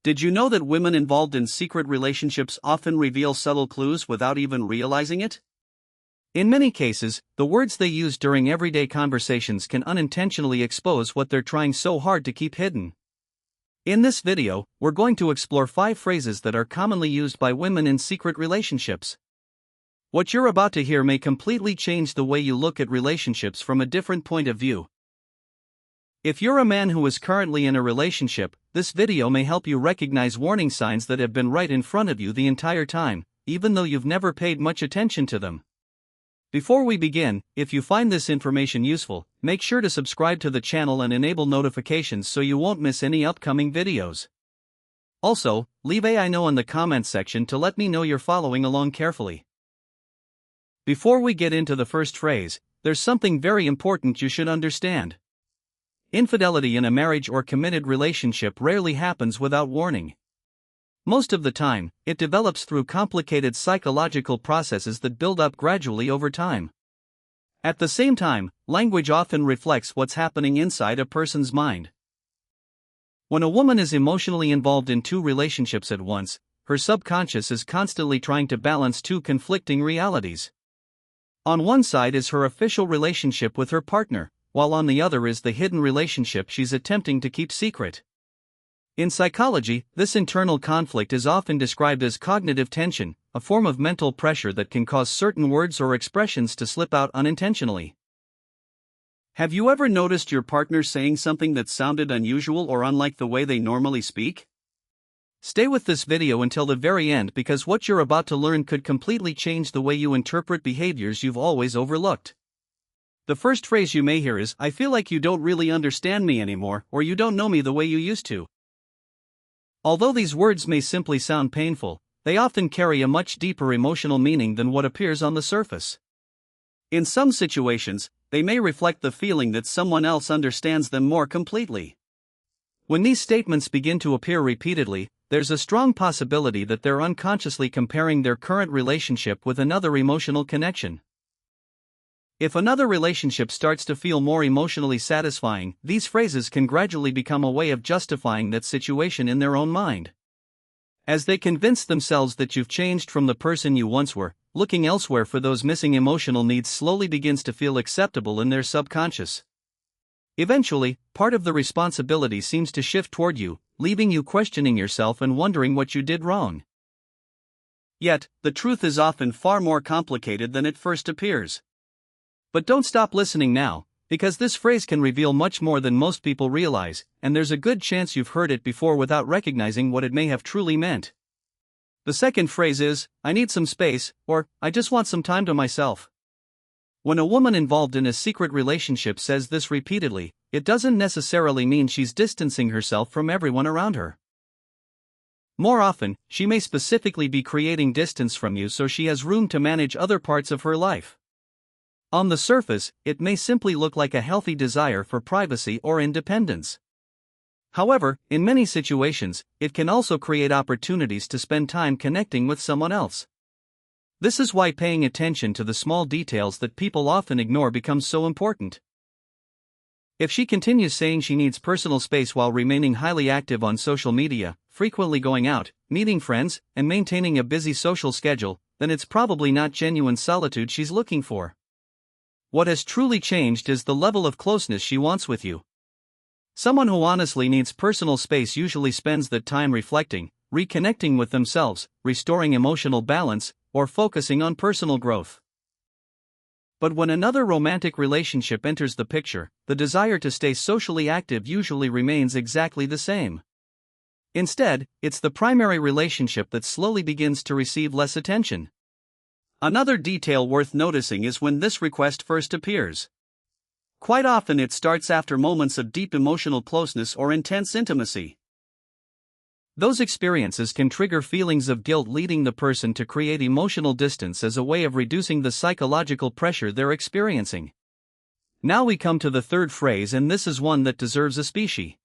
Did you know that women involved in secret relationships often reveal subtle clues without even realizing it? In many cases, the words they use during everyday conversations can unintentionally expose what they're trying so hard to keep hidden. In this video, we're going to explore 5 phrases that are commonly used by women in secret relationships. What you're about to hear may completely change the way you look at relationships from a different point of view. If you're a man who is currently in a relationship, this video may help you recognize warning signs that have been right in front of you the entire time, even though you've never paid much attention to them. Before we begin, if you find this information useful, make sure to subscribe to the channel and enable notifications so you won't miss any upcoming videos. Also, leave a I know in the comments section to let me know you're following along carefully. Before we get into the first phrase, there's something very important you should understand. Infidelity in a marriage or committed relationship rarely happens without warning. Most of the time, it develops through complicated psychological processes that build up gradually over time. At the same time, language often reflects what's happening inside a person's mind. When a woman is emotionally involved in 2 relationships at once, her subconscious is constantly trying to balance 2 conflicting realities. On one side is her official relationship with her partner, while on the other is the hidden relationship she's attempting to keep secret. In psychology, this internal conflict is often described as cognitive tension, a form of mental pressure that can cause certain words or expressions to slip out unintentionally. Have you ever noticed your partner saying something that sounded unusual or unlike the way they normally speak? Stay with this video until the very end because what you're about to learn could completely change the way you interpret behaviors you've always overlooked. The first phrase you may hear is, "I feel like you don't really understand me anymore," or "you don't know me the way you used to." Although these words may simply sound painful, they often carry a much deeper emotional meaning than what appears on the surface. In some situations, they may reflect the feeling that someone else understands them more completely. When these statements begin to appear repeatedly, there's a strong possibility that they're unconsciously comparing their current relationship with another emotional connection. If another relationship starts to feel more emotionally satisfying, these phrases can gradually become a way of justifying that situation in their own mind. As they convince themselves that you've changed from the person you once were, looking elsewhere for those missing emotional needs slowly begins to feel acceptable in their subconscious. Eventually, part of the responsibility seems to shift toward you, leaving you questioning yourself and wondering what you did wrong. Yet, the truth is often far more complicated than it first appears. But don't stop listening now, because this phrase can reveal much more than most people realize, and there's a good chance you've heard it before without recognizing what it may have truly meant. The second phrase is, "I need some space," or "I just want some time to myself." When a woman involved in a secret relationship says this repeatedly, it doesn't necessarily mean she's distancing herself from everyone around her. More often, she may specifically be creating distance from you so she has room to manage other parts of her life. On the surface, it may simply look like a healthy desire for privacy or independence. However, in many situations, it can also create opportunities to spend time connecting with someone else. This is why paying attention to the small details that people often ignore becomes so important. If she continues saying she needs personal space while remaining highly active on social media, frequently going out, meeting friends, and maintaining a busy social schedule, then it's probably not genuine solitude she's looking for. What has truly changed is the level of closeness she wants with you. Someone who honestly needs personal space usually spends that time reflecting, reconnecting with themselves, restoring emotional balance, or focusing on personal growth. But when another romantic relationship enters the picture, the desire to stay socially active usually remains exactly the same. Instead, it's the primary relationship that slowly begins to receive less attention. Another detail worth noticing is when this request first appears. Quite often it starts after moments of deep emotional closeness or intense intimacy. Those experiences can trigger feelings of guilt, leading the person to create emotional distance as a way of reducing the psychological pressure they're experiencing. Now we come to the third phrase, and this is one that deserves a species.